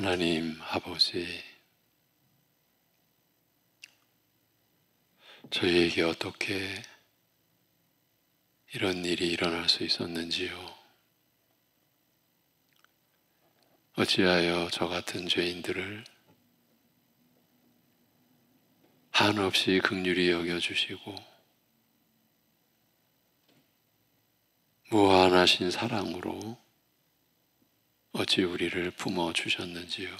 하나님 아버지, 저희에게 어떻게 이런 일이 일어날 수 있었는지요? 어찌하여 저 같은 죄인들을 한없이 긍휼히 여겨주시고 무한하신 사랑으로 어찌 우리를 품어주셨는지요?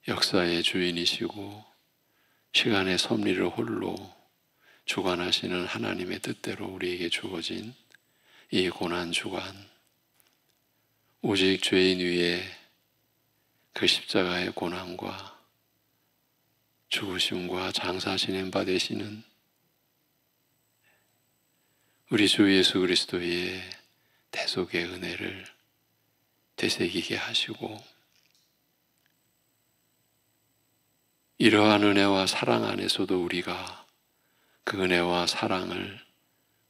역사의 주인이시고 시간의 섭리를 홀로 주관하시는 하나님의 뜻대로 우리에게 주어진 이 고난주간, 오직 죄인 위에 그 십자가의 고난과 죽으심과 장사 지낸 바 되시는 우리 주 예수 그리스도의 대속의 은혜를 되새기게 하시고, 이러한 은혜와 사랑 안에서도 우리가 그 은혜와 사랑을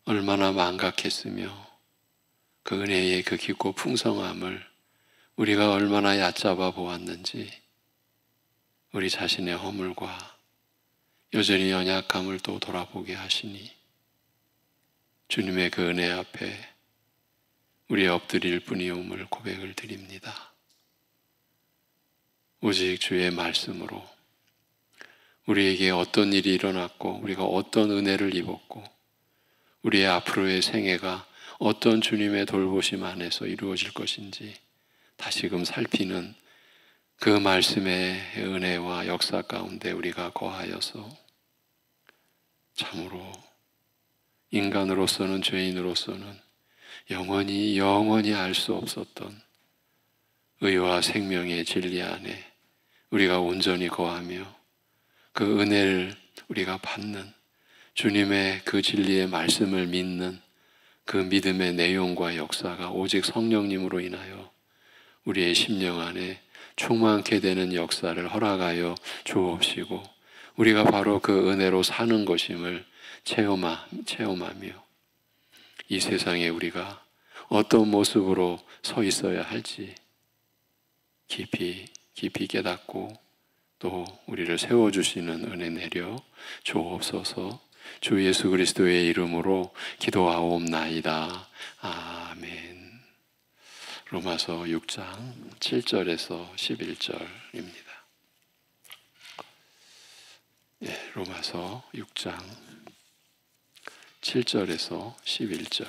얼마나 망각했으며 그 은혜의 그 깊고 풍성함을 우리가 얼마나 얕잡아 보았는지, 우리 자신의 허물과 여전히 연약함을 또 돌아보게 하시니 주님의 그 은혜 앞에 우리 엎드릴 뿐이옴을 고백을 드립니다. 오직 주의 말씀으로 우리에게 어떤 일이 일어났고 우리가 어떤 은혜를 입었고 우리의 앞으로의 생애가 어떤 주님의 돌보심 안에서 이루어질 것인지 다시금 살피는 그 말씀의 은혜와 역사 가운데 우리가 거하여서 참으로 인간으로서는, 죄인으로서는 영원히 알 수 없었던 의와 생명의 진리 안에 우리가 온전히 거하며 그 은혜를 우리가 받는, 주님의 그 진리의 말씀을 믿는 그 믿음의 내용과 역사가 오직 성령님으로 인하여 우리의 심령 안에 충만케 되는 역사를 허락하여 주옵시고, 우리가 바로 그 은혜로 사는 것임을 체험하며 이 세상에 우리가 어떤 모습으로 서 있어야 할지 깊이 깨닫고 또 우리를 세워주시는 은혜 내려 주옵소서. 주 예수 그리스도의 이름으로 기도하옵나이다. 아멘. 로마서 6장 7절에서 11절입니다. 로마서 6장 7절에서 11절.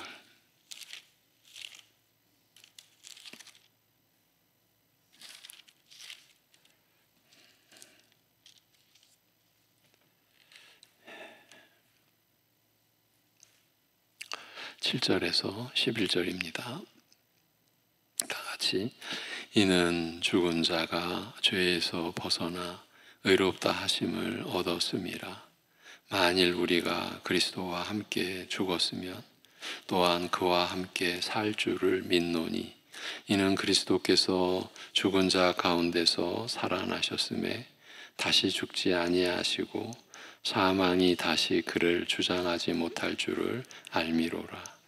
(7절에서) 11절입니다. 다 같이. 이는 죽은 자가 죄에서 벗어나 의롭다 하심을 얻었음이라. 만일 우리가 그리스도와 함께 죽었으면 또한 그와 함께 살 줄을 믿노니, 이는 그리스도께서 죽은 자 가운데서 살아나셨음에 다시 죽지 아니하시고 사망이 다시 그를 주장하지 못할 줄을 알미로라.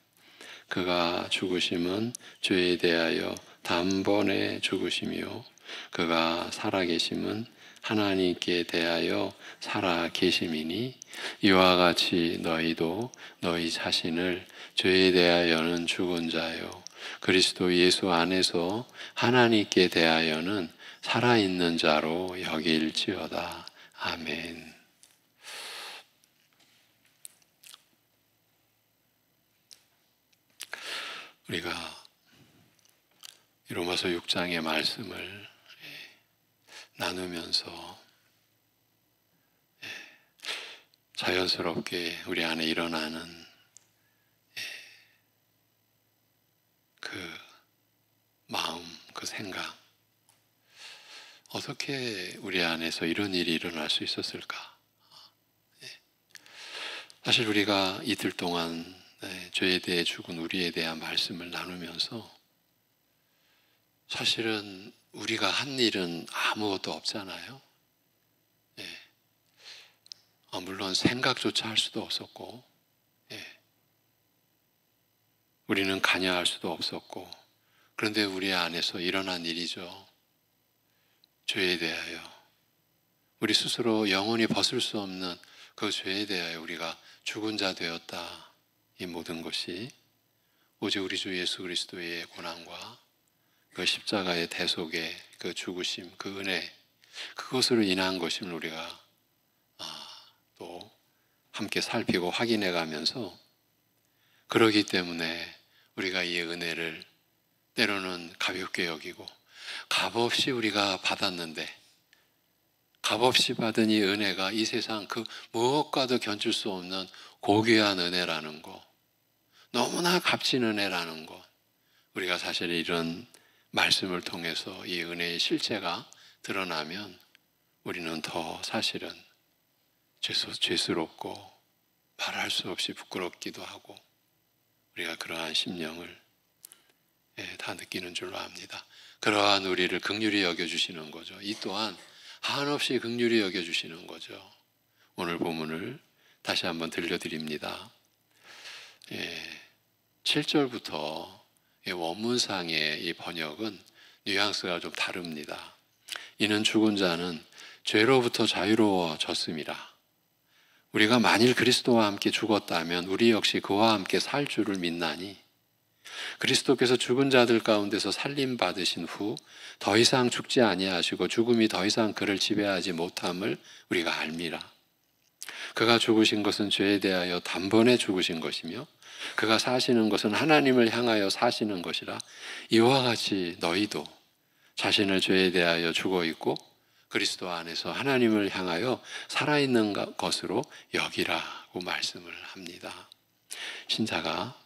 그가 죽으심은 죄에 대하여 단번에 죽으시며 그가 살아계심은 하나님께 대하여 살아계심이니, 이와 같이 너희도 너희 자신을 죄에 대하여는 죽은 자요 그리스도 예수 안에서 하나님께 대하여는 살아있는 자로 여길지어다. 아멘. 우리가 로마서 6장의 말씀을 나누면서 자연스럽게 우리 안에 일어나는 그 마음, 그 생각, 어떻게 우리 안에서 이런 일이 일어날 수 있었을까? 사실 우리가 이틀 동안 죄에 대해 죽은 우리에 대한 말씀을 나누면서 사실은 우리가 한 일은 아무것도 없잖아요. 물론 생각조차 할 수도 없었고, 우리는 관여할 수도 없었고, 그런데 우리 안에서 일어난 일이죠. 죄에 대하여 우리 스스로 영원히 벗을 수 없는 그 죄에 대하여 우리가 죽은 자 되었다. 이 모든 것이 오직 우리 주 예수 그리스도의 고난과 그 십자가의 대속의 그 죽으심, 그 은혜, 그것으로 인한 것임을 우리가 또 함께 살피고 확인해 가면서, 그러기 때문에 우리가 이 은혜를 때로는 가볍게 여기고, 값없이 우리가 받았는데, 값없이 받은 이 은혜가 이 세상 그 무엇과도 견줄 수 없는 고귀한 은혜라는 것, 너무나 값진 은혜라는 것, 우리가 사실 이런 말씀을 통해서 이 은혜의 실체가 드러나면 우리는 더 사실은 죄스럽고 말할 수 없이 부끄럽기도 하고, 우리가 그러한 심령을 다 느끼는 줄로 압니다. 그러한 우리를 긍휼히 여겨주시는 거죠. 이 또한 한없이 긍휼히 여겨주시는 거죠. 오늘 본문을 다시 한번 들려드립니다. 7절부터 원문상의 이 번역은 뉘앙스가 좀 다릅니다. 이는 죽은 자는 죄로부터 자유로워졌음이라. 우리가 만일 그리스도와 함께 죽었다면 우리 역시 그와 함께 살 줄을 믿나니, 그리스도께서 죽은 자들 가운데서 살림 받으신 후 더 이상 죽지 아니하시고 죽음이 더 이상 그를 지배하지 못함을 우리가 알미라. 그가 죽으신 것은 죄에 대하여 단번에 죽으신 것이며 그가 사시는 것은 하나님을 향하여 사시는 것이라. 이와 같이 너희도 자신을 죄에 대하여 죽어 있고 그리스도 안에서 하나님을 향하여 살아있는 것으로 여기라고 말씀을 합니다. 신자가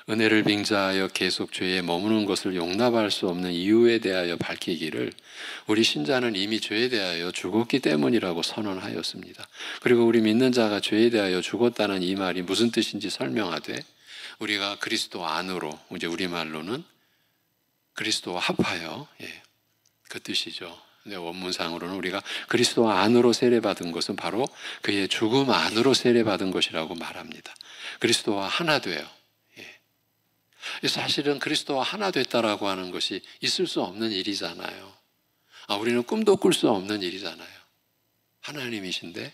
은혜를 빙자하여 계속 죄에 머무는 것을 용납할 수 없는 이유에 대하여 밝히기를, 우리 신자는 이미 죄에 대하여 죽었기 때문이라고 선언하였습니다. 그리고 우리 믿는 자가 죄에 대하여 죽었다는 이 말이 무슨 뜻인지 설명하되, 우리가 그리스도 안으로, 이제 우리말로는 그리스도와 합하여, 그 뜻이죠. 근데 원문상으로는 우리가 그리스도 안으로 세례받은 것은 바로 그의 죽음 안으로 세례받은 것이라고 말합니다. 그리스도와 하나 돼요. 사실은 그리스도와 하나 됐다라고 하는 것이 있을 수 없는 일이잖아요. 우리는 꿈도 꿀 수 없는 일이잖아요. 하나님이신데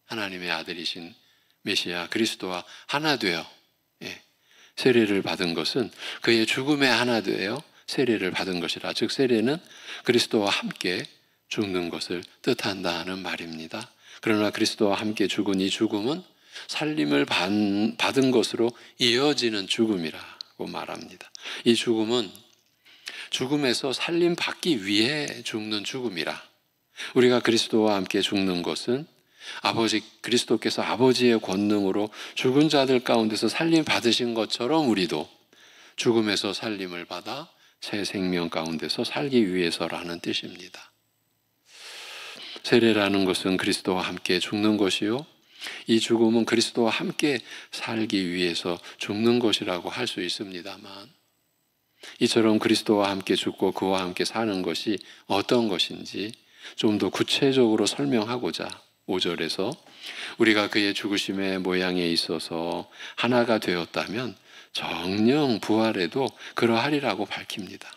하나님의 아들이신 메시아 그리스도와 하나 되어 세례를 받은 것은 그의 죽음에 하나 되어 세례를 받은 것이라. 즉 세례는 그리스도와 함께 죽는 것을 뜻한다는 말입니다. 그러나 그리스도와 함께 죽은 이 죽음은 살림을 받은 것으로 이어지는 죽음이라고 말합니다. 이 죽음은 죽음에서 살림 받기 위해 죽는 죽음이라. 우리가 그리스도와 함께 죽는 것은 그리스도께서 아버지의 권능으로 죽은 자들 가운데서 살림 받으신 것처럼 우리도 죽음에서 살림을 받아 새 생명 가운데서 살기 위해서라는 뜻입니다. 세례라는 것은 그리스도와 함께 죽는 것이요, 이 죽음은 그리스도와 함께 살기 위해서 죽는 것이라고 할 수 있습니다만, 이처럼 그리스도와 함께 죽고 그와 함께 사는 것이 어떤 것인지 좀 더 구체적으로 설명하고자 5절에서 우리가 그의 죽으심의 모양에 있어서 하나가 되었다면 정녕 부활에도 그러하리라고 밝힙니다.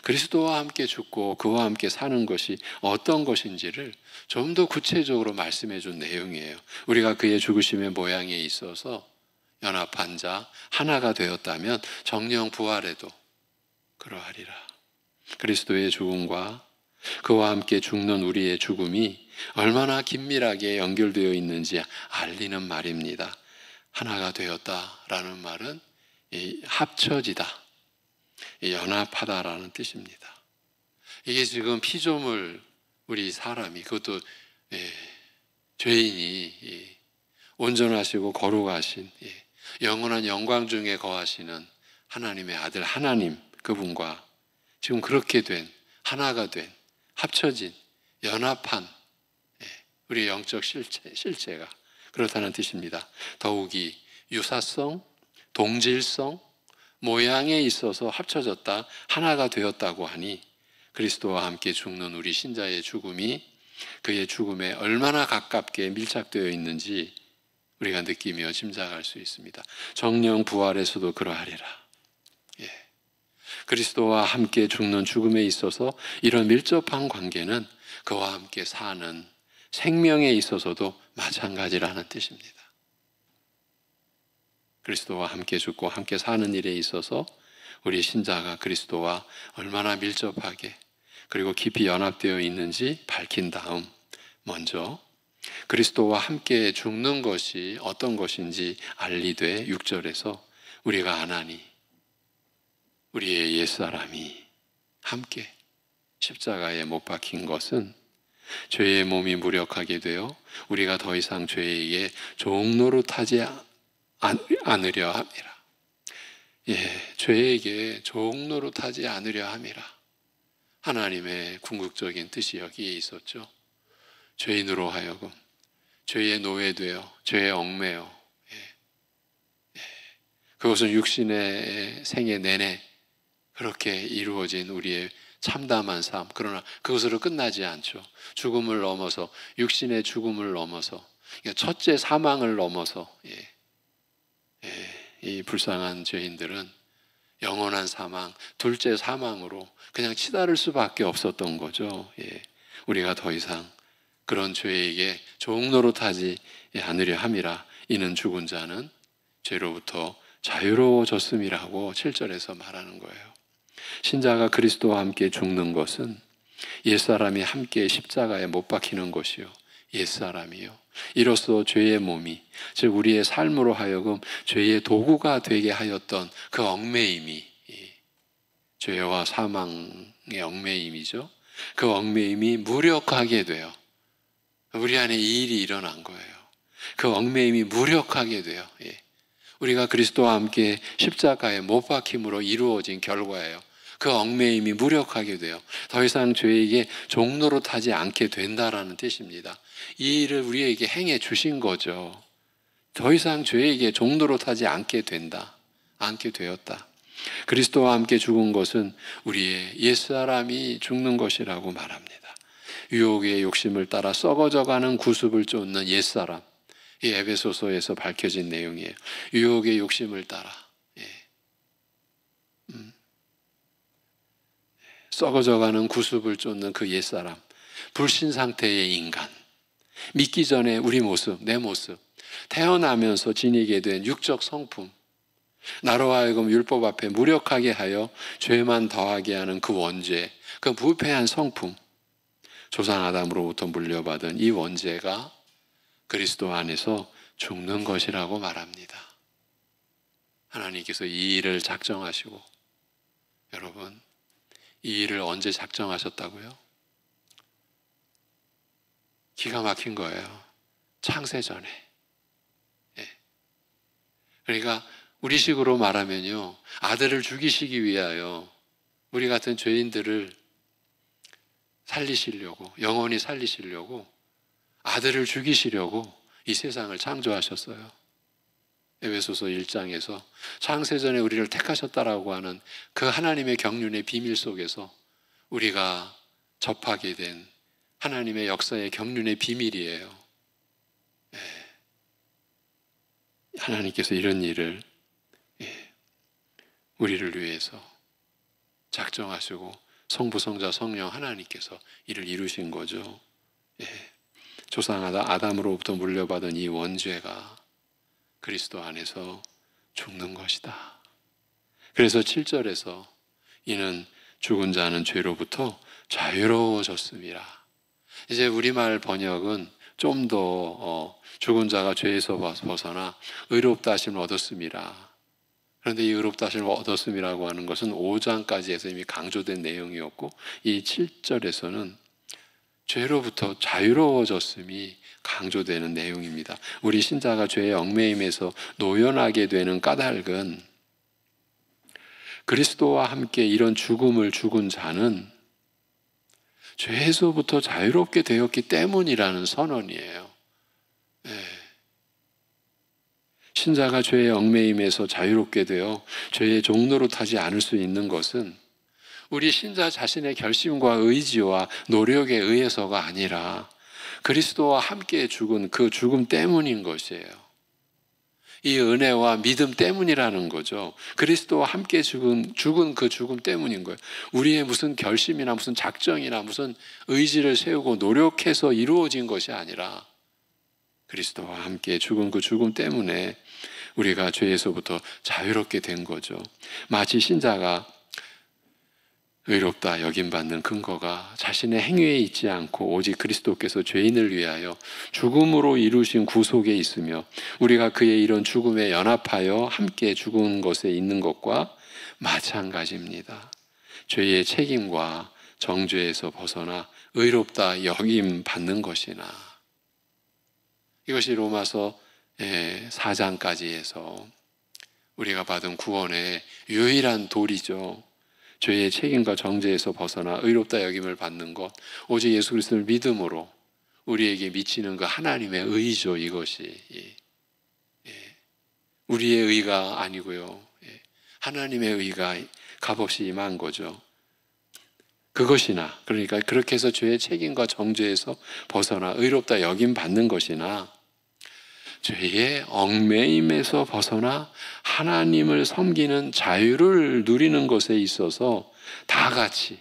그리스도와 함께 죽고 그와 함께 사는 것이 어떤 것인지를 좀 더 구체적으로 말씀해 준 내용이에요. 우리가 그의 죽으심의 모양에 있어서 연합한 자 하나가 되었다면 정녕 부활에도 그러하리라. 그리스도의 죽음과 그와 함께 죽는 우리의 죽음이 얼마나 긴밀하게 연결되어 있는지 알리는 말입니다. 하나가 되었다라는 말은 합쳐지다, 연합하다라는 뜻입니다. 이게 지금 피조물 우리 사람이, 그것도 죄인이 온전하시고 거룩하신 영원한 영광 중에 거하시는 하나님의 아들 하나님, 그분과 지금 그렇게 된, 하나가 된, 합쳐진, 연합한 우리 영적 실체가 그렇다는 뜻입니다. 더욱이 유사성, 동질성, 모양에 있어서 합쳐졌다, 하나가 되었다고 하니 그리스도와 함께 죽는 우리 신자의 죽음이 그의 죽음에 얼마나 가깝게 밀착되어 있는지 우리가 느끼며 짐작할 수 있습니다. 정녕 부활에서도 그러하리라. 그리스도와 함께 죽는 죽음에 있어서 이런 밀접한 관계는 그와 함께 사는 생명에 있어서도 마찬가지라는 뜻입니다. 그리스도와 함께 죽고 함께 사는 일에 있어서 우리 신자가 그리스도와 얼마나 밀접하게 그리고 깊이 연합되어 있는지 밝힌 다음, 먼저 그리스도와 함께 죽는 것이 어떤 것인지 알리되 6절에서 우리가 아나니 우리의 옛사람이 함께 십자가에 못 박힌 것은 죄의 몸이 무력하게 되어 우리가 더 이상 죄에게 종노릇하지 않으려 함이라. 죄에게 종노릇하지 않으려 함이라. 하나님의 궁극적인 뜻이 여기에 있었죠. 죄인으로 하여금 죄에 노예되어 죄에 얽매여 그것은 육신의 생애 내내 그렇게 이루어진 우리의 참담한 삶, 그러나 그것으로 끝나지 않죠. 죽음을 넘어서, 육신의 죽음을 넘어서, 첫째 사망을 넘어서 이 불쌍한 죄인들은 영원한 사망, 둘째 사망으로 그냥 치달을 수밖에 없었던 거죠. 우리가 더 이상 그런 죄에게 종노릇하지 않으려 함이라. 이는 죽은 자는 죄로부터 자유로워졌음이라고 7절에서 말하는 거예요. 신자가 그리스도와 함께 죽는 것은 옛사람이 함께 십자가에 못 박히는 것이요, 옛사람이요, 이로써 죄의 몸이, 즉 우리의 삶으로 하여금 죄의 도구가 되게 하였던 그 얽매임이, 죄와 사망의 얽매임이죠. 그 얽매임이 무력하게 돼요. 우리 안에 이 일이 일어난 거예요. 그 얽매임이 무력하게 돼요. 우리가 그리스도와 함께 십자가에 못 박힘으로 이루어진 결과예요. 그 얽매임이 무력하게 돼요. 더 이상 죄에게 종노릇하지 않게 된다라는 뜻입니다. 이 일을 우리에게 행해 주신 거죠. 더 이상 죄에게 종노릇하지 않게 된다, 않게 되었다. 그리스도와 함께 죽은 것은 우리의 옛사람이 죽는 것이라고 말합니다. 유혹의 욕심을 따라 썩어져가는 구습을 쫓는 옛사람, 이 에베소서에서 밝혀진 내용이에요. 유혹의 욕심을 따라 썩어져가는 구습을 쫓는 그 옛사람, 불신 상태의 인간, 믿기 전에 우리 모습, 내 모습, 태어나면서 지니게 된 육적 성품, 나로 하여금 율법 앞에 무력하게 하여 죄만 더하게 하는 그 원죄, 그 부패한 성품, 조상 아담으로부터 물려받은 이 원죄가 그리스도 안에서 죽는 것이라고 말합니다. 하나님께서 이 일을 작정하시고, 여러분, 이 일을 언제 작정하셨다고요? 기가 막힌 거예요. 창세 전에. 그러니까 우리식으로 말하면요, 아들을 죽이시기 위하여 우리 같은 죄인들을 살리시려고, 영원히 살리시려고 아들을 죽이시려고 이 세상을 창조하셨어요. 에베소서 1장에서 창세전에 우리를 택하셨다라고 하는 그 하나님의 경륜의 비밀 속에서 우리가 접하게 된 하나님의 역사의 경륜의 비밀이에요. 하나님께서 이런 일을 우리를 위해서 작정하시고 성부, 성자, 성령 하나님께서 이를 이루신 거죠. 조상 아담으로부터 물려받은 이 원죄가 그리스도 안에서 죽는 것이다. 그래서 7절에서 이는 죽은 자는 죄로부터 자유로워졌음이라. 이제 우리말 번역은 좀 더 죽은 자가 죄에서 벗어나 의롭다 하심을 얻었음이라. 그런데 이 의롭다 하심을 얻었음이라고 하는 것은 5장까지 해서 이미 강조된 내용이었고, 이 7절에서는 죄로부터 자유로워졌음이 강조되는 내용입니다. 우리 신자가 죄의 얽매임에서 노연하게 되는 까닭은 그리스도와 함께 이런 죽음을 죽은 자는 죄에서부터 자유롭게 되었기 때문이라는 선언이에요. 신자가 죄의 얽매임에서 자유롭게 되어 죄의 종노릇하지 않을 수 있는 것은 우리 신자 자신의 결심과 의지와 노력에 의해서가 아니라 그리스도와 함께 죽은 그 죽음 때문인 것이에요. 이 은혜와 믿음 때문이라는 거죠. 그리스도와 함께 죽은 그 죽음 때문인 거예요. 우리의 무슨 결심이나 무슨 작정이나 무슨 의지를 세우고 노력해서 이루어진 것이 아니라 그리스도와 함께 죽은 그 죽음 때문에 우리가 죄에서부터 자유롭게 된 거죠. 마치 신자가 의롭다 여김받는 근거가 자신의 행위에 있지 않고 오직 그리스도께서 죄인을 위하여 죽음으로 이루신 구속에 있으며 우리가 그의 이런 죽음에 연합하여 함께 죽은 것에 있는 것과 마찬가지입니다. 죄의 책임과 정죄에서 벗어나 의롭다 여김받는 것이나, 이것이 로마서 4장까지 해서 우리가 받은 구원의 유일한 도리죠. 죄의 책임과 정죄에서 벗어나 의롭다 여김을 받는 것, 오직 예수 그리스도를 믿음으로 우리에게 미치는 그 하나님의 의죠. 이것이 우리의 의가 아니고요, 하나님의 의가 값없이 임한 거죠. 그것이나, 그러니까 그렇게 해서 죄의 책임과 정죄에서 벗어나 의롭다 여김 받는 것이나, 죄의 얽매임에서 벗어나 하나님을 섬기는 자유를 누리는 것에 있어서 다 같이,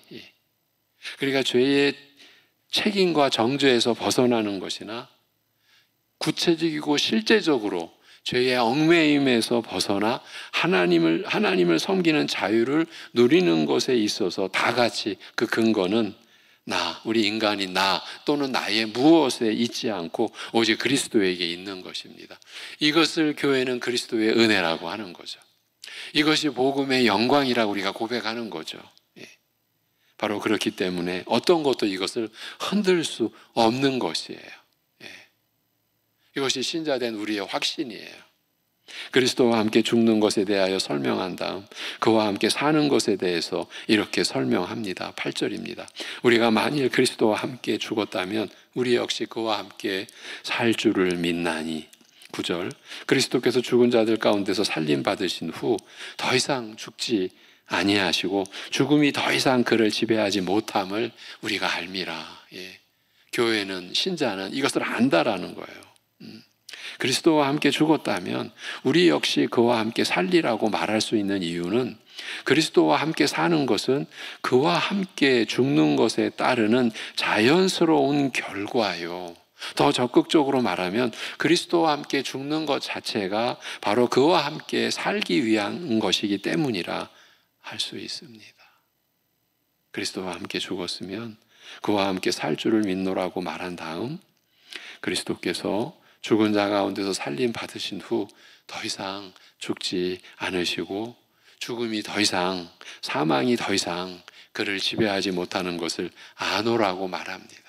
그러니까 죄의 책임과 정죄에서 벗어나는 것이나 구체적이고 실제적으로 죄의 얽매임에서 벗어나 하나님을 섬기는 자유를 누리는 것에 있어서 다 같이 그 근거는 우리 인간이 또는 나의 무엇에 있지 않고 오직 그리스도에게 있는 것입니다. 이것을 교회는 그리스도의 은혜라고 하는 거죠. 이것이 복음의 영광이라고 우리가 고백하는 거죠. 바로 그렇기 때문에 어떤 것도 이것을 흔들 수 없는 것이에요. 이것이 신자된 우리의 확신이에요. 그리스도와 함께 죽는 것에 대하여 설명한 다음 그와 함께 사는 것에 대해서 이렇게 설명합니다. 8절입니다. 우리가 만일 그리스도와 함께 죽었다면 우리 역시 그와 함께 살 줄을 믿나니. 9절, 그리스도께서 죽은 자들 가운데서 살림 받으신 후 더 이상 죽지 아니하시고 죽음이 더 이상 그를 지배하지 못함을 우리가 알미라. 교회는, 신자는 이것을 안다라는 거예요. 그리스도와 함께 죽었다면 우리 역시 그와 함께 살리라고 말할 수 있는 이유는, 그리스도와 함께 사는 것은 그와 함께 죽는 것에 따르는 자연스러운 결과요. 더 적극적으로 말하면 그리스도와 함께 죽는 것 자체가 바로 그와 함께 살기 위한 것이기 때문이라 할 수 있습니다. 그리스도와 함께 죽었으면 그와 함께 살 줄을 믿노라고 말한 다음 그리스도께서 죽은 자 가운데서 살림 받으신 후 더 이상 죽지 않으시고 죽음이 더 이상, 사망이 더 이상 그를 지배하지 못하는 것을 아노라고 말합니다.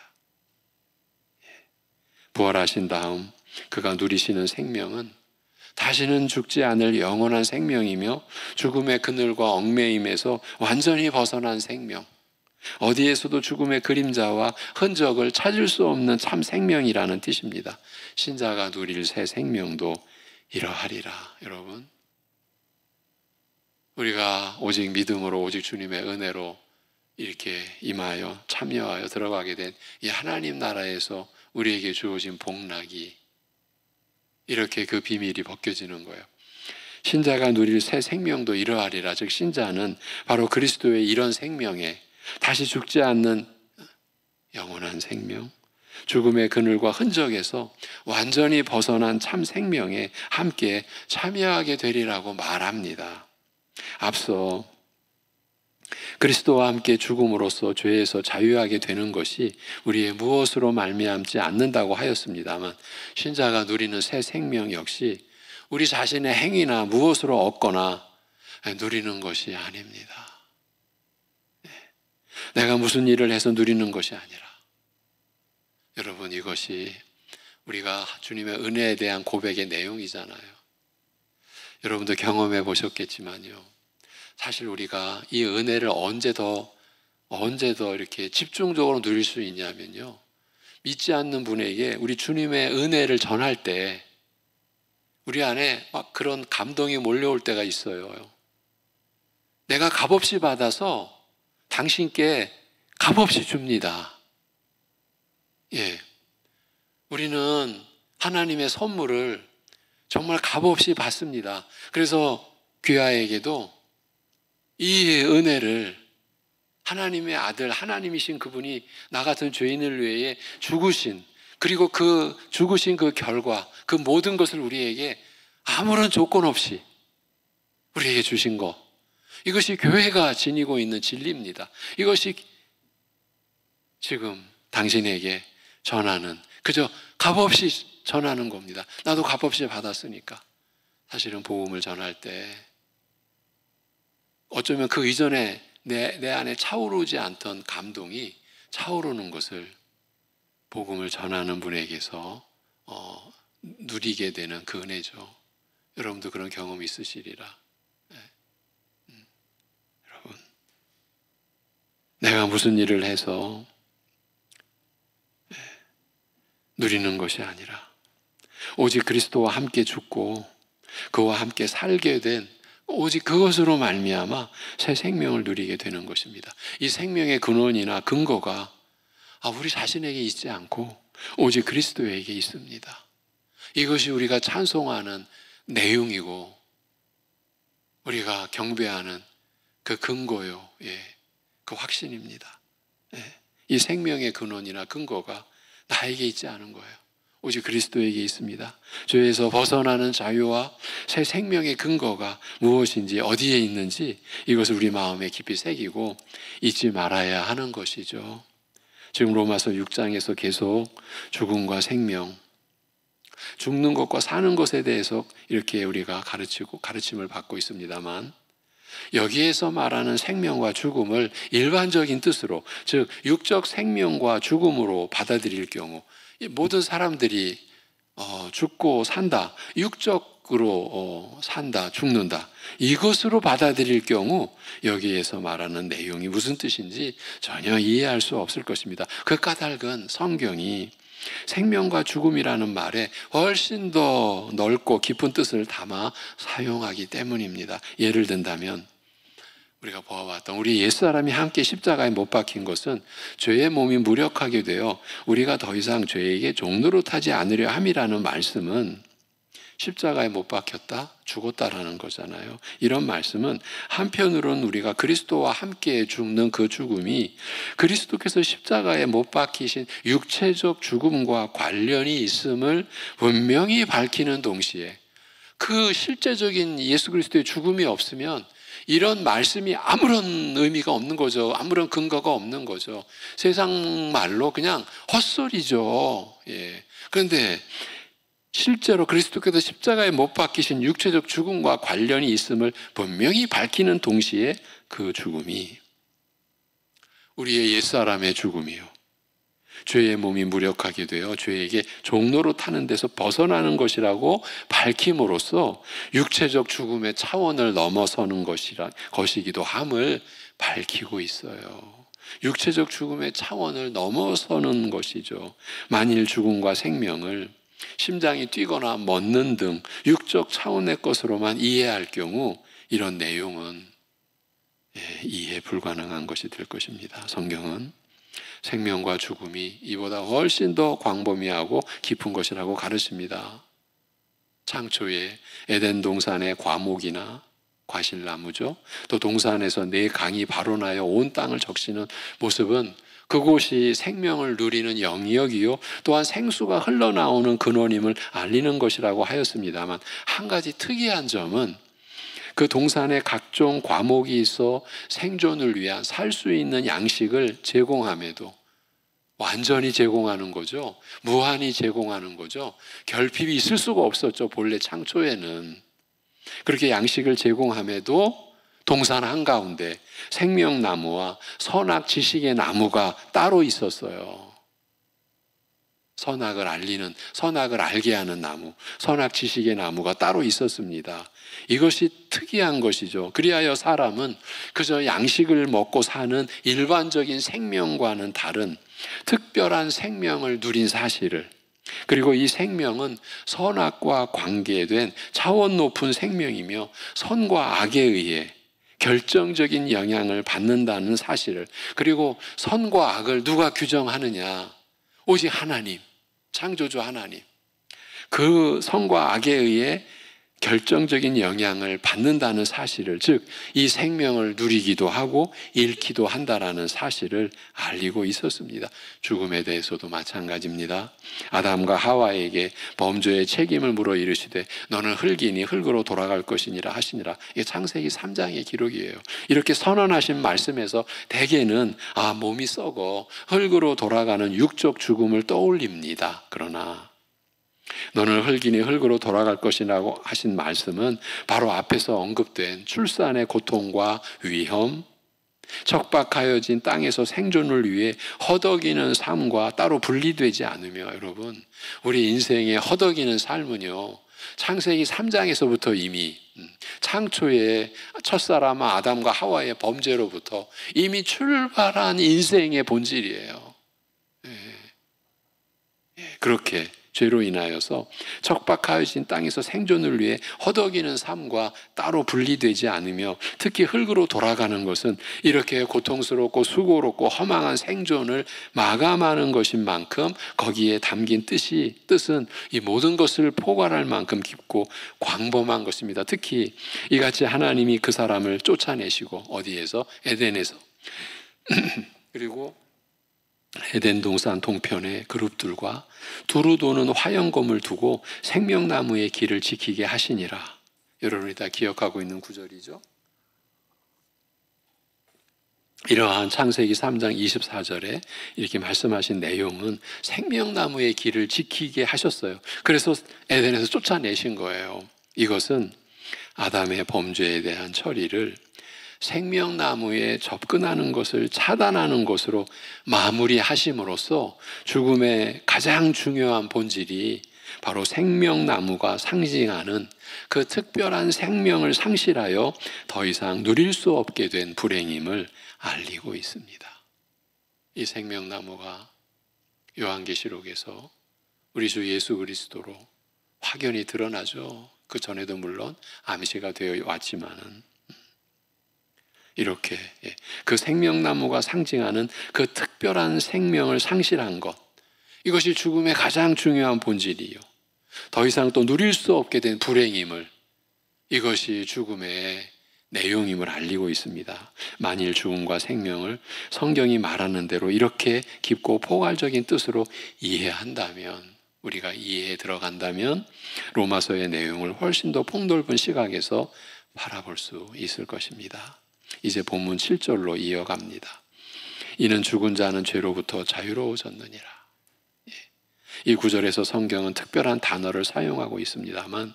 부활하신 다음 그가 누리시는 생명은 다시는 죽지 않을 영원한 생명이며 죽음의 그늘과 얽매임에서 완전히 벗어난 생명, 어디에서도 죽음의 그림자와 흔적을 찾을 수 없는 참 생명이라는 뜻입니다. 신자가 누릴 새 생명도 이러하리라. 여러분, 우리가 오직 믿음으로, 오직 주님의 은혜로 이렇게 임하여 참여하여 들어가게 된 이 하나님 나라에서 우리에게 주어진 복락이 이렇게 그 비밀이 벗겨지는 거예요. 신자가 누릴 새 생명도 이러하리라. 즉 신자는 바로 그리스도의 이런 생명에, 다시 죽지 않는 영원한 생명, 죽음의 그늘과 흔적에서 완전히 벗어난 참 생명에 함께 참여하게 되리라고 말합니다. 앞서 그리스도와 함께 죽음으로써 죄에서 자유하게 되는 것이 우리의 무엇으로 말미암지 않는다고 하였습니다만, 신자가 누리는 새 생명 역시 우리 자신의 행위나 무엇으로 얻거나 누리는 것이 아닙니다. 내가 무슨 일을 해서 누리는 것이 아니라, 여러분, 이것이 우리가 주님의 은혜에 대한 고백의 내용이잖아요. 여러분도 경험해 보셨겠지만요, 사실 우리가 이 은혜를 언제 더 이렇게 집중적으로 누릴 수 있냐면요, 믿지 않는 분에게 우리 주님의 은혜를 전할 때 우리 안에 막 그런 감동이 몰려올 때가 있어요. 내가 값없이 받아서 당신께 값없이 줍니다. 우리는 하나님의 선물을 정말 값없이 받습니다. 그래서 귀하에게도 이 은혜를 하나님의 아들, 하나님이신 그분이 나 같은 죄인을 위해 죽으신, 그리고 그 죽으신 그 결과, 그 모든 것을 우리에게 아무런 조건 없이 우리에게 주신 것, 이것이 교회가 지니고 있는 진리입니다. 이것이 지금 당신에게 전하는, 그저 값없이 전하는 겁니다. 나도 값없이 받았으니까. 사실은 복음을 전할 때 어쩌면 그 이전에 내 안에 차오르지 않던 감동이 차오르는 것을 복음을 전하는 분에게서 누리게 되는 그 은혜죠. 여러분도 그런 경험이 있으시리라. 네. 여러분, 내가 무슨 일을 해서 누리는 것이 아니라 오직 그리스도와 함께 죽고 그와 함께 살게 된 오직 그것으로 말미암아 새 생명을 누리게 되는 것입니다. 이 생명의 근원이나 근거가 우리 자신에게 있지 않고 오직 그리스도에게 있습니다. 이것이 우리가 찬송하는 내용이고 우리가 경배하는 그 근거요, 그 확신입니다. 이 생명의 근원이나 근거가 나에게 있지 않은 거예요. 오직 그리스도에게 있습니다. 죄에서 벗어나는 자유와 새 생명의 근거가 무엇인지, 어디에 있는지 이것을 우리 마음에 깊이 새기고 잊지 말아야 하는 것이죠. 지금 로마서 6장에서 계속 죽음과 생명, 죽는 것과 사는 것에 대해서 이렇게 우리가 가르침을 받고 있습니다만, 여기에서 말하는 생명과 죽음을 일반적인 뜻으로, 즉 육적 생명과 죽음으로 받아들일 경우, 모든 사람들이 죽고 산다, 육적으로 산다, 죽는다, 이것으로 받아들일 경우 여기에서 말하는 내용이 무슨 뜻인지 전혀 이해할 수 없을 것입니다. 그 까닭은 성경이 생명과 죽음이라는 말에 훨씬 더 넓고 깊은 뜻을 담아 사용하기 때문입니다. 예를 든다면 우리가 보아왔던 우리 옛사람이 함께 십자가에 못 박힌 것은 죄의 몸이 무력하게 되어 우리가 더 이상 죄에게 종노릇하지 않으려 함이라는 말씀은 십자가에 못 박혔다, 죽었다라는 거잖아요. 이런 말씀은 한편으로는 우리가 그리스도와 함께 죽는 그 죽음이 그리스도께서 십자가에 못 박히신 육체적 죽음과 관련이 있음을 분명히 밝히는 동시에 그 실제적인 예수 그리스도의 죽음이 없으면 이런 말씀이 아무런 의미가 없는 거죠. 아무런 근거가 없는 거죠. 세상 말로 그냥 헛소리죠. 그런데 실제로 그리스도께서 십자가에 못 박히신 육체적 죽음과 관련이 있음을 분명히 밝히는 동시에 그 죽음이 우리의 옛사람의 죽음이요, 죄의 몸이 무력하게 되어 죄에게 종로로 타는 데서 벗어나는 것이라고 밝힘으로써 육체적 죽음의 차원을 넘어서는 것이기도 함을 밝히고 있어요. 육체적 죽음의 차원을 넘어서는 것이죠. 만일 죽음과 생명을 심장이 뛰거나 멎는 등 육적 차원의 것으로만 이해할 경우 이런 내용은 이해 불가능한 것이 될 것입니다. 성경은 생명과 죽음이 이보다 훨씬 더 광범위하고 깊은 것이라고 가르칩니다. 창초에 에덴 동산의 과목이나 과실나무죠. 또 동산에서 네 강이 발원하여 온 땅을 적시는 모습은 그곳이 생명을 누리는 영역이요, 또한 생수가 흘러나오는 근원임을 알리는 것이라고 하였습니다만, 한 가지 특이한 점은 그 동산에 각종 과목이 있어 생존을 위한 살 수 있는 양식을 제공함에도 완전히 제공하는 거죠. 무한히 제공하는 거죠. 결핍이 있을 수가 없었죠. 본래 창초에는. 그렇게 양식을 제공함에도 동산 한가운데 생명나무와 선악 지식의 나무가 따로 있었어요. 선악을 알리는, 선악을 알게 하는 나무, 선악 지식의 나무가 따로 있었습니다. 이것이 특이한 것이죠. 그리하여 사람은 그저 양식을 먹고 사는 일반적인 생명과는 다른 특별한 생명을 누린 사실을, 그리고 이 생명은 선악과 관계된 차원 높은 생명이며 선과 악에 의해 결정적인 영향을 받는다는 사실을, 그리고 선과 악을 누가 규정하느냐? 오직 하나님, 창조주 하나님. 그 선과 악에 의해 결정적인 영향을 받는다는 사실을, 즉 이 생명을 누리기도 하고 잃기도 한다라는 사실을 알리고 있었습니다. 죽음에 대해서도 마찬가지입니다. 아담과 하와에게 범죄의 책임을 물어 이르시되 너는 흙이니 흙으로 돌아갈 것이니라 하시니라. 이게 창세기 3장의 기록이에요. 이렇게 선언하신 말씀에서 대개는 몸이 썩어 흙으로 돌아가는 육적 죽음을 떠올립니다. 그러나 너는 흙이니 흙으로 돌아갈 것이라고 하신 말씀은 바로 앞에서 언급된 출산의 고통과 위험, 척박하여진 땅에서 생존을 위해 허덕이는 삶과 따로 분리되지 않으며, 여러분, 우리 인생의 허덕이는 삶은요, 창세기 3장에서부터 이미 창초에 첫사람 아담과 하와의 범죄로부터 이미 출발한 인생의 본질이에요. 그렇게 죄로 인하여서 척박하여진 땅에서 생존을 위해 허덕이는 삶과 따로 분리되지 않으며, 특히 흙으로 돌아가는 것은 이렇게 고통스럽고 수고롭고 허망한 생존을 마감하는 것인 만큼 거기에 담긴 뜻은 이 모든 것을 포괄할 만큼 깊고 광범한 것입니다. 특히 이같이 하나님이 그 사람을 쫓아내시고 어디에서? 에덴에서 그리고 에덴 동산 동편에 그룹들과 두루 도는 화영검을 두고 생명나무의 길을 지키게 하시니라. 여러분이 다 기억하고 있는 구절이죠. 이러한 창세기 3장 24절에 이렇게 말씀하신 내용은 생명나무의 길을 지키게 하셨어요. 그래서 에덴에서 쫓아내신 거예요. 이것은 아담의 범죄에 대한 처리를 생명나무에 접근하는 것을 차단하는 것으로 마무리하심으로써 죽음의 가장 중요한 본질이 바로 생명나무가 상징하는 그 특별한 생명을 상실하여 더 이상 누릴 수 없게 된 불행임을 알리고 있습니다. 이 생명나무가 요한계시록에서 우리 주 예수 그리스도로 확연히 드러나죠. 그 전에도 물론 암시가 되어 왔지만은 이렇게 그 생명나무가 상징하는 그 특별한 생명을 상실한 것, 이것이 죽음의 가장 중요한 본질이요, 더 이상 또 누릴 수 없게 된 불행임을, 이것이 죽음의 내용임을 알리고 있습니다. 만일 죽음과 생명을 성경이 말하는 대로 이렇게 깊고 포괄적인 뜻으로 이해한다면, 우리가 이해에 들어간다면 로마서의 내용을 훨씬 더 폭넓은 시각에서 바라볼 수 있을 것입니다. 이제 본문 7절로 이어갑니다. 이는 죽은 자는 죄로부터 자유로워졌느니라. 이 구절에서 성경은 특별한 단어를 사용하고 있습니다만,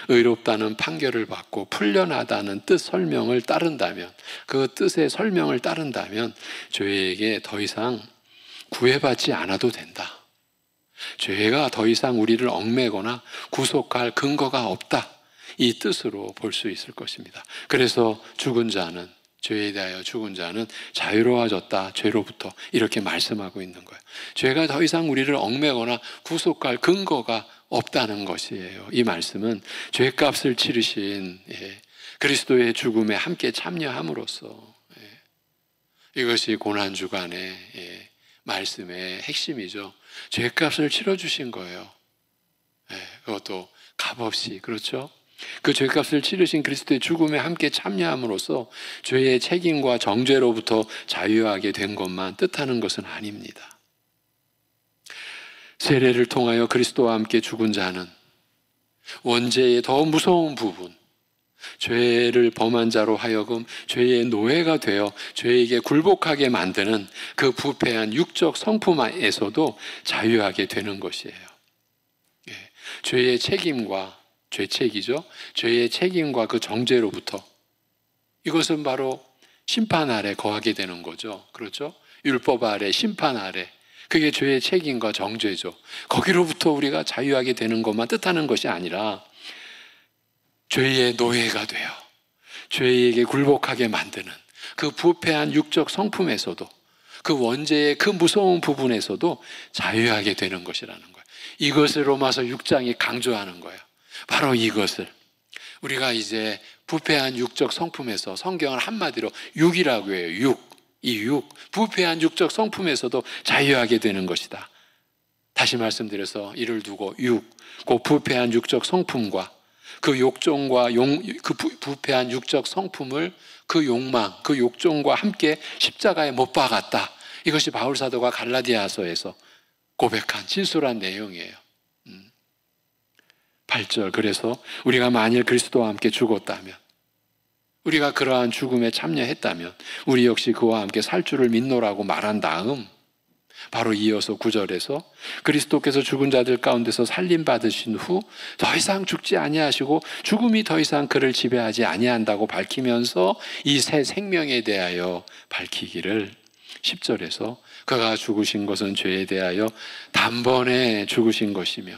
의롭다는 판결을 받고 풀려나다는 뜻 설명을 따른다면, 그 뜻의 설명을 따른다면 죄에게 더 이상 구애받지 않아도 된다. 죄가 더 이상 우리를 얽매거나 구속할 근거가 없다. 이 뜻으로 볼 수 있을 것입니다. 그래서 죽은 자는, 죄에 대하여 죽은 자는 자유로워졌다. 죄로부터 이렇게 말씀하고 있는 거예요. 죄가 더 이상 우리를 얽매거나 구속할 근거가 없다는 것이에요. 이 말씀은 죄값을 치르신 그리스도의 죽음에 함께 참여함으로써, 이것이 고난주간의 말씀의 핵심이죠. 죄값을 치러주신 거예요. 그것도 값없이, 그렇죠? 그 죄값을 치르신 그리스도의 죽음에 함께 참여함으로써 죄의 책임과 정죄로부터 자유하게 된 것만 뜻하는 것은 아닙니다. 세례를 통하여 그리스도와 함께 죽은 자는 원죄의 더 무서운 부분, 죄를 범한 자로 하여금 죄의 노예가 되어 죄에게 굴복하게 만드는 그 부패한 육적 성품에서도 자유하게 되는 것이에요. 죄의 책임과, 죄책이죠. 죄의 책임과 그 정죄로부터, 이것은 바로 심판 아래 거하게 되는 거죠. 그렇죠? 율법 아래, 심판 아래, 그게 죄의 책임과 정죄죠. 거기로부터 우리가 자유하게 되는 것만 뜻하는 것이 아니라 죄의 노예가 되어 죄에게 굴복하게 만드는 그 부패한 육적 성품에서도, 그 원죄의 그 무서운 부분에서도 자유하게 되는 것이라는 거예요. 이것을 로마서 6장이 강조하는 거예요. 바로 이것을 우리가 이제 부패한 육적 성품에서, 성경을 한마디로 육이라고 해요. 이 부패한 육적 성품에서도 자유하게 되는 것이다. 다시 말씀드려서 이를 두고 그 부패한 육적 성품과 그 욕정과 그 부패한 육적 성품을 그 욕망, 그 욕정과 함께 십자가에 못 박았다. 이것이 바울 사도가 갈라디아서에서 고백한 진솔한 내용이에요. 8절, 그래서 우리가 만일 그리스도와 함께 죽었다면, 우리가 그러한 죽음에 참여했다면 우리 역시 그와 함께 살 줄을 믿노라고 말한 다음 바로 이어서 9절에서 그리스도께서 죽은 자들 가운데서 살림 받으신 후 더 이상 죽지 아니하시고 죽음이 더 이상 그를 지배하지 아니한다고 밝히면서 이 새 생명에 대하여 밝히기를 10절에서 그가 죽으신 것은 죄에 대하여 단번에 죽으신 것이며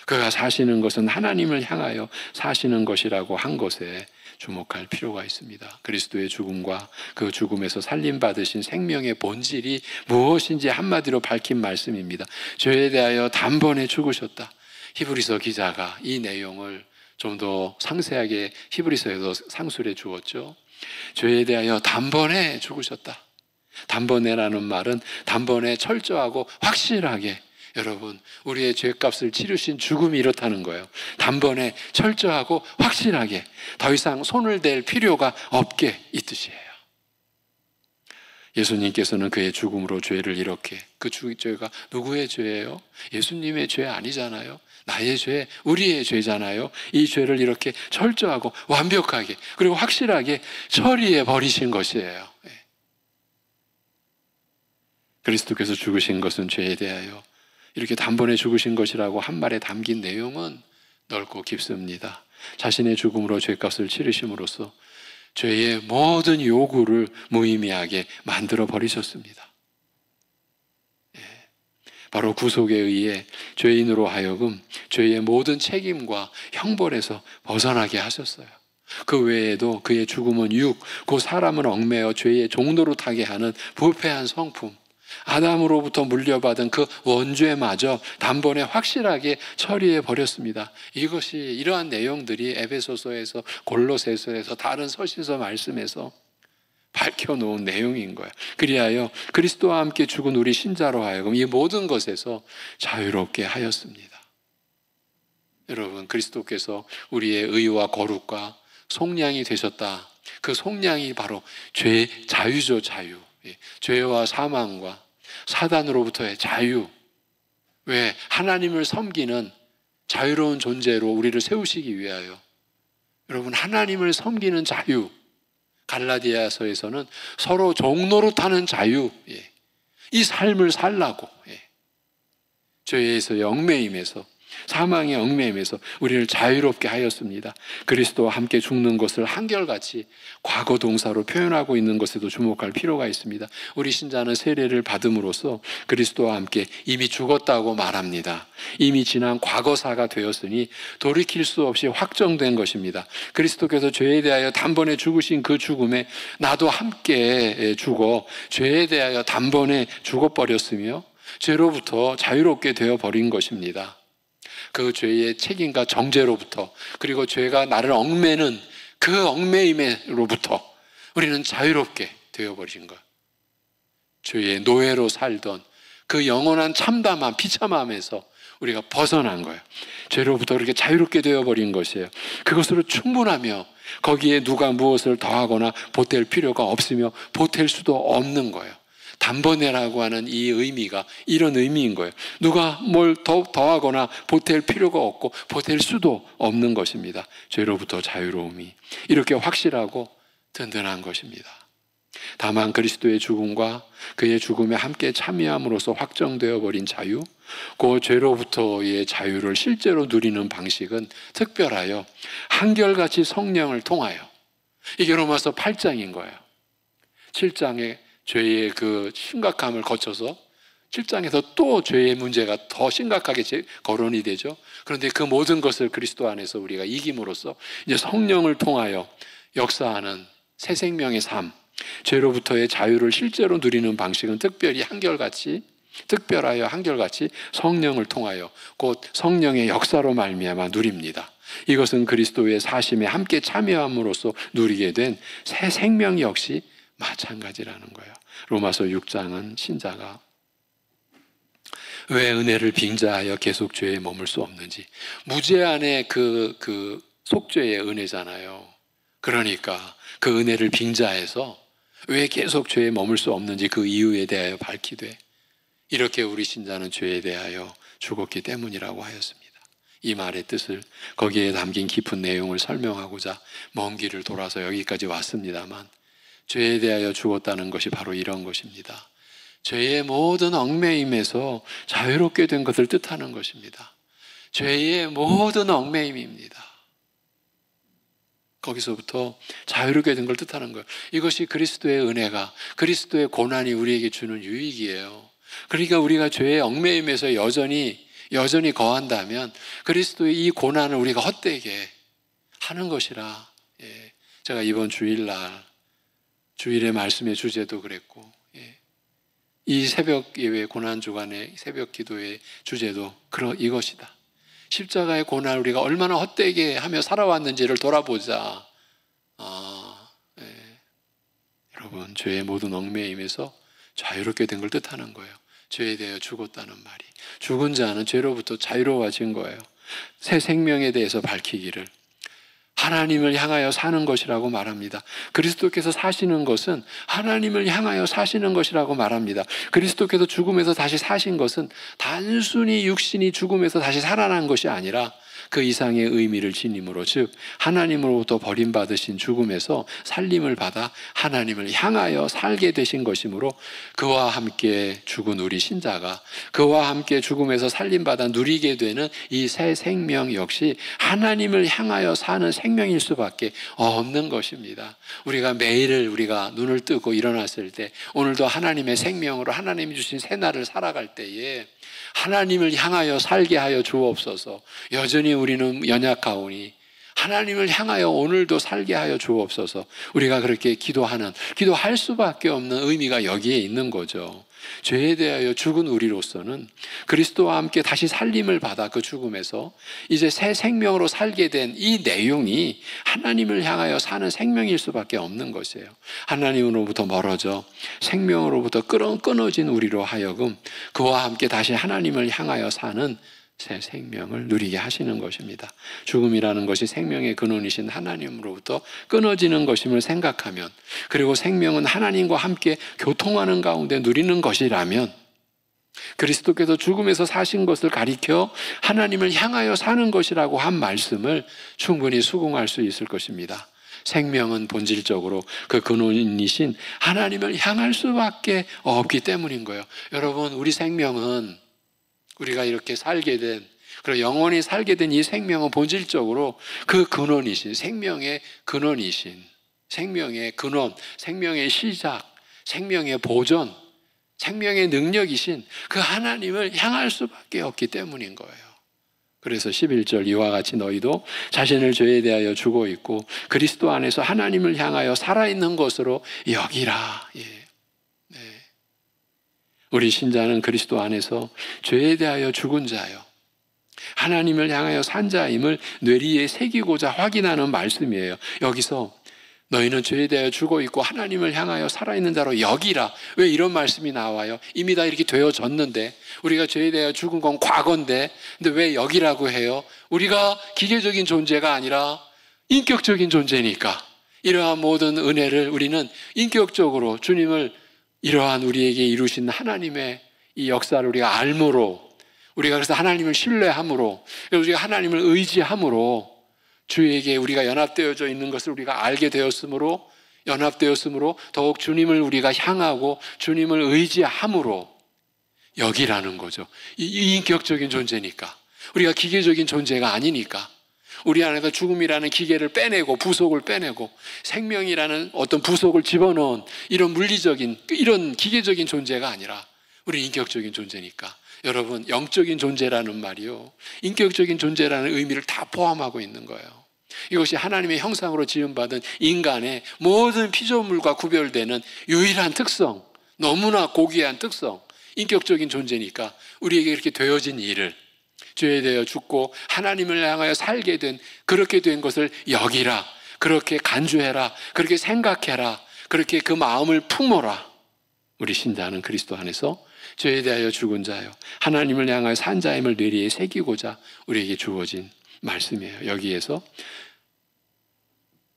그가 사시는 것은 하나님을 향하여 사시는 것이라고 한 것에 주목할 필요가 있습니다. 그리스도의 죽음과 그 죽음에서 살림받으신 생명의 본질이 무엇인지 한마디로 밝힌 말씀입니다. 죄에 대하여 단번에 죽으셨다. 히브리서 기자가 이 내용을 좀 더 상세하게 히브리서에서 상술해 주었죠. 죄에 대하여 단번에 죽으셨다. 단번에라는 말은 단번에 철저하고 확실하게, 여러분, 우리의 죄값을 치르신 죽음이 이렇다는 거예요. 단번에 철저하고 확실하게 더 이상 손을 댈 필요가 없게 이 뜻이에요. 예수님께서는 그의 죽음으로 죄를 이렇게, 그 죄가 누구의 죄예요? 예수님의 죄 아니잖아요. 나의 죄, 우리의 죄잖아요. 이 죄를 이렇게 철저하고 완벽하게 그리고 확실하게 처리해 버리신 것이에요. 그리스도께서 죽으신 것은 죄에 대하여 이렇게 단번에 죽으신 것이라고 한 말에 담긴 내용은 넓고 깊습니다. 자신의 죽음으로 죄값을 치르심으로써 죄의 모든 요구를 무의미하게 만들어 버리셨습니다. 바로 구속에 의해 죄인으로 하여금 죄의 모든 책임과 형벌에서 벗어나게 하셨어요. 그 외에도 그의 죽음은 그 사람을 얽매어 죄의 종로로 타게 하는 부패한 성품, 아담으로부터 물려받은 그 원죄마저 단번에 확실하게 처리해 버렸습니다. 이러한 내용들이 에베소서에서, 골로새서에서, 다른 서신서 말씀에서 밝혀놓은 내용인 거예요. 그리하여 그리스도와 함께 죽은 우리 신자로 하여금 이 모든 것에서 자유롭게 하였습니다. 여러분, 그리스도께서 우리의 의와 거룩과 속량이 되셨다. 그 속량이 바로 자유죠, 자유. 죄와 사망과 사단으로부터의 자유. 왜? 하나님을 섬기는 자유로운 존재로 우리를 세우시기 위하여. 여러분, 하나님을 섬기는 자유. 갈라디아서에서는 서로 종로로 타는 자유. 이 삶을 살라고. 죄에서 얽매임에서, 사망의 얽매임에서 우리를 자유롭게 하였습니다. 그리스도와 함께 죽는 것을 한결같이 과거 동사로 표현하고 있는 것에도 주목할 필요가 있습니다. 우리 신자는 세례를 받음으로써 그리스도와 함께 이미 죽었다고 말합니다. 이미 지난 과거사가 되었으니 돌이킬 수 없이 확정된 것입니다. 그리스도께서 죄에 대하여 단번에 죽으신 그 죽음에 나도 함께 죽어 죄에 대하여 단번에 죽어버렸으며 죄로부터 자유롭게 되어버린 것입니다. 그 죄의 책임과 정죄로부터, 그리고 죄가 나를 얽매는 그 얽매임으로부터 우리는 자유롭게 되어버린 거예요. 죄의 노예로 살던 그 영원한 참담함, 비참함에서 우리가 벗어난 거예요. 죄로부터 그렇게 자유롭게 되어버린 것이에요. 그것으로 충분하며 거기에 누가 무엇을 더하거나 보탤 필요가 없으며 보탤 수도 없는 거예요. 단번에라고 하는 이 의미가 이런 의미인 거예요. 누가 뭘 더하거나 보탤 필요가 없고 보탤 수도 없는 것입니다. 죄로부터 자유로움이 이렇게 확실하고 든든한 것입니다. 다만 그리스도의 죽음과 그의 죽음에 함께 참여함으로써 확정되어 버린 자유, 그 죄로부터의 자유를 실제로 누리는 방식은 특별하여 한결같이 성령을 통하여, 이게 로마서 8장인 거예요. 7장에 죄의 그 심각함을 거쳐서 7장에서 또 죄의 문제가 더 심각하게 거론이 되죠. 그런데 그 모든 것을 그리스도 안에서 우리가 이김으로써 이제 성령을 통하여 역사하는 새 생명의 삶, 죄로부터의 자유를 실제로 누리는 방식은 특별하여 한결같이 성령을 통하여 곧 성령의 역사로 말미암아 누립니다. 이것은 그리스도의 사심에 함께 참여함으로써 누리게 된 새 생명 역시 마찬가지라는 거예요. 로마서 6장은 신자가 왜 은혜를 빙자하여 계속 죄에 머물 수 없는지. 무제한의 그 속죄의 은혜잖아요. 그러니까 그 은혜를 빙자해서 왜 계속 죄에 머물 수 없는지 그 이유에 대하여 밝히되, 이렇게 우리 신자는 죄에 대하여 죽었기 때문이라고 하였습니다. 이 말의 뜻을, 거기에 담긴 깊은 내용을 설명하고자 먼 길을 돌아서 여기까지 왔습니다만, 죄에 대하여 죽었다는 것이 바로 이런 것입니다. 죄의 모든 얽매임에서 자유롭게 된 것을 뜻하는 것입니다. 죄의 모든 얽매임입니다. 거기서부터 자유롭게 된 걸 뜻하는 거예요. 이것이 그리스도의 은혜가, 그리스도의 고난이 우리에게 주는 유익이에요. 그러니까 우리가 죄의 얽매임에서 여전히 거한다면 그리스도의 이 고난을 우리가 헛되게 하는 것이라. 제가 이번 주일의 말씀의 주제도 그랬고, 이 새벽 예배 고난 주간의 새벽 기도의 주제도 이것이다. 십자가의 고난을 우리가 얼마나 헛되게 하며 살아왔는지를 돌아보자. 여러분, 죄의 모든 얽매임에서 자유롭게 된 걸 뜻하는 거예요. 죄에 대하여 죽었다는 말이, 죽은 자는 죄로부터 자유로워진 거예요. 새 생명에 대해서 밝히기를, 하나님을 향하여 사는 것이라고 말합니다. 그리스도께서 사시는 것은 하나님을 향하여 사시는 것이라고 말합니다. 그리스도께서 죽음에서 다시 사신 것은 단순히 육신이 죽음에서 다시 살아난 것이 아니라 그 이상의 의미를 지님으로, 즉 하나님으로부터 버림받으신 죽음에서 살림을 받아 하나님을 향하여 살게 되신 것이므로, 그와 함께 죽은 우리 신자가 그와 함께 죽음에서 살림받아 누리게 되는 이 새 생명 역시 하나님을 향하여 사는 생명일 수밖에 없는 것입니다. 우리가 매일을 우리가 눈을 뜨고 일어났을 때, 오늘도 하나님의 생명으로 하나님이 주신 새날을 살아갈 때에 하나님을 향하여 살게 하여 주옵소서. 여전히 우리는 연약하오니 하나님을 향하여 오늘도 살게 하여 주옵소서. 우리가 그렇게 기도할 수밖에 없는 의미가 여기에 있는 거죠. 죄에 대하여 죽은 우리로서는 그리스도와 함께 다시 살림을 받아 그 죽음에서 이제 새 생명으로 살게 된 이 내용이 하나님을 향하여 사는 생명일 수밖에 없는 것이에요. 하나님으로부터 멀어져 생명으로부터 끊어진 우리로 하여금 그와 함께 다시 하나님을 향하여 사는 새 생명을 누리게 하시는 것입니다. 죽음이라는 것이 생명의 근원이신 하나님으로부터 끊어지는 것임을 생각하면, 그리고 생명은 하나님과 함께 교통하는 가운데 누리는 것이라면, 그리스도께서 죽음에서 사신 것을 가리켜 하나님을 향하여 사는 것이라고 한 말씀을 충분히 수긍할 수 있을 것입니다. 생명은 본질적으로 그 근원이신 하나님을 향할 수밖에 없기 때문인 거예요. 여러분, 우리 생명은, 우리가 이렇게 살게 된, 그리고 영원히 살게 된 이 생명은 본질적으로 그 근원이신, 생명의 근원이신, 생명의 근원, 생명의 시작, 생명의 보존, 생명의 능력이신 그 하나님을 향할 수밖에 없기 때문인 거예요. 그래서 11절, 이와 같이 너희도 자신을 죄에 대하여 죽어 있고 그리스도 안에서 하나님을 향하여 살아있는 것으로 여기라. 우리 신자는 그리스도 안에서 죄에 대하여 죽은 자요, 하나님을 향하여 산 자임을 뇌리에 새기고자 확인하는 말씀이에요. 여기서 너희는 죄에 대하여 죽어 있고 하나님을 향하여 살아있는 자로 여기라. 왜 이런 말씀이 나와요? 이미 다 이렇게 되어졌는데, 우리가 죄에 대하여 죽은 건 과거인데, 근데 왜 여기라고 해요? 우리가 기계적인 존재가 아니라 인격적인 존재니까, 이러한 모든 은혜를 우리는 인격적으로 주님을, 이러한 우리에게 이루신 하나님의 이 역사를 우리가 알므로, 우리가 그래서 하나님을 신뢰함으로, 우리가 하나님을 의지함으로, 주에게 우리가 연합되어져 있는 것을 우리가 알게 되었으므로, 연합되었으므로 더욱 주님을 우리가 향하고 주님을 의지함으로 여기라는 거죠. 이 인격적인 존재니까, 우리가 기계적인 존재가 아니니까, 우리 안에서 죽음이라는 기계를 빼내고 부속을 빼내고 생명이라는 어떤 부속을 집어넣은 이런 물리적인, 이런 기계적인 존재가 아니라 우리 인격적인 존재니까. 여러분, 영적인 존재라는 말이요, 인격적인 존재라는 의미를 다 포함하고 있는 거예요. 이것이 하나님의 형상으로 지음받은 인간의 모든 피조물과 구별되는 유일한 특성, 너무나 고귀한 특성, 인격적인 존재니까 우리에게 이렇게 되어진 일을, 죄에 대하여 죽고 하나님을 향하여 살게 된, 그렇게 된 것을 여기라, 그렇게 간주해라, 그렇게 생각해라, 그렇게 그 마음을 품어라. 우리 신자는 그리스도 안에서 죄에 대하여 죽은 자요 하나님을 향하여 산 자임을 뇌리에 새기고자 우리에게 주어진 말씀이에요. 여기에서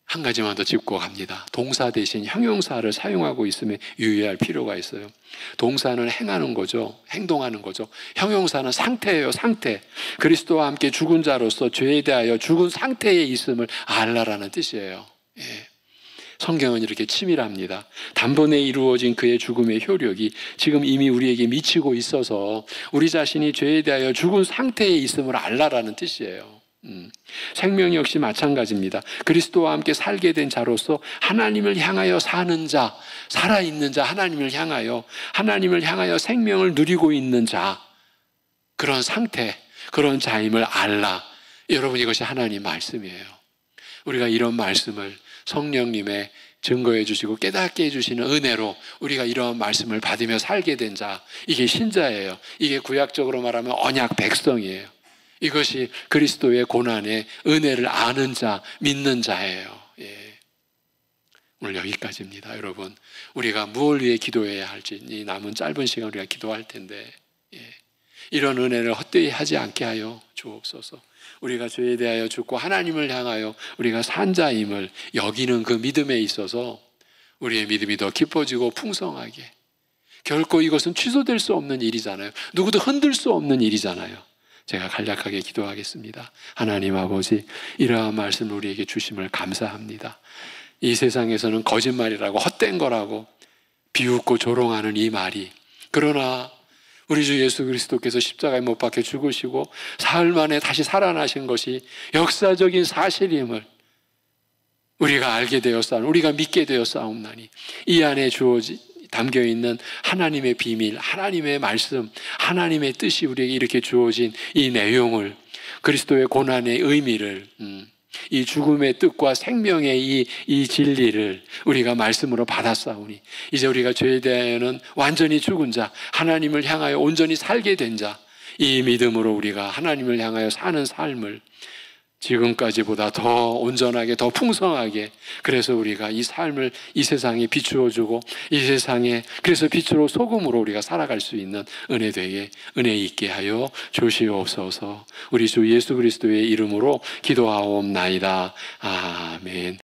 한 가지만 더 짚고 갑니다. 동사 대신 형용사를 사용하고 있음에 유의할 필요가 있어요. 동사는 행하는 거죠. 행동하는 거죠. 형용사는 상태예요. 상태. 그리스도와 함께 죽은 자로서 죄에 대하여 죽은 상태에 있음을 알라라는 뜻이에요. 예. 성경은 이렇게 치밀합니다. 단번에 이루어진 그의 죽음의 효력이 지금 이미 우리에게 미치고 있어서 우리 자신이 죄에 대하여 죽은 상태에 있음을 알라라는 뜻이에요. 생명 역시 마찬가지입니다. 그리스도와 함께 살게 된 자로서 하나님을 향하여 사는 자, 살아있는 자, 하나님을 향하여 생명을 누리고 있는 자, 그런 상태, 그런 자임을 알라. 여러분, 이것이 하나님 말씀이에요. 우리가 이런 말씀을 성령님의 증거해 주시고 깨닫게 해주시는 은혜로 우리가 이런 말씀을 받으며 살게 된 자, 이게 신자예요. 이게 구약적으로 말하면 언약 백성이에요. 이것이 그리스도의 고난의 은혜를 아는 자, 믿는 자예요. 예. 오늘 여기까지입니다. 여러분, 우리가 무엇을 위해 기도해야 할지 이 남은 짧은 시간 우리가 기도할 텐데, 예. 이런 은혜를 헛되이 하지 않게 하여 주옵소서. 우리가 죄에 대하여 죽고 하나님을 향하여 우리가 산 자임을 여기는 그 믿음에 있어서 우리의 믿음이 더 깊어지고 풍성하게, 결코 이것은 취소될 수 없는 일이잖아요. 누구도 흔들 수 없는 일이잖아요. 제가 간략하게 기도하겠습니다. 하나님 아버지, 이러한 말씀 우리에게 주심을 감사합니다. 이 세상에서는 거짓말이라고 헛된 거라고 비웃고 조롱하는 이 말이, 그러나 우리 주 예수 그리스도께서 십자가에 못 박혀 죽으시고 사흘 만에 다시 살아나신 것이 역사적인 사실임을 우리가 알게 되었사오니, 우리가 믿게 되었사옵나니, 이 안에 담겨있는 하나님의 비밀, 하나님의 말씀, 하나님의 뜻이 우리에게 이렇게 주어진 이 내용을, 그리스도의 고난의 의미를, 이 죽음의 뜻과 생명의 이 진리를 우리가 말씀으로 받았사오니, 이제 우리가 죄에 대하여는 완전히 죽은 자, 하나님을 향하여 온전히 살게 된 자, 이 믿음으로 우리가 하나님을 향하여 사는 삶을 지금까지보다 더 온전하게, 더 풍성하게, 그래서 우리가 이 삶을 이 세상에 비추어주고 이 세상에 그래서 빛으로 소금으로 우리가 살아갈 수 있는 은혜 있게 하여 주시옵소서. 우리 주 예수 그리스도의 이름으로 기도하옵나이다. 아멘.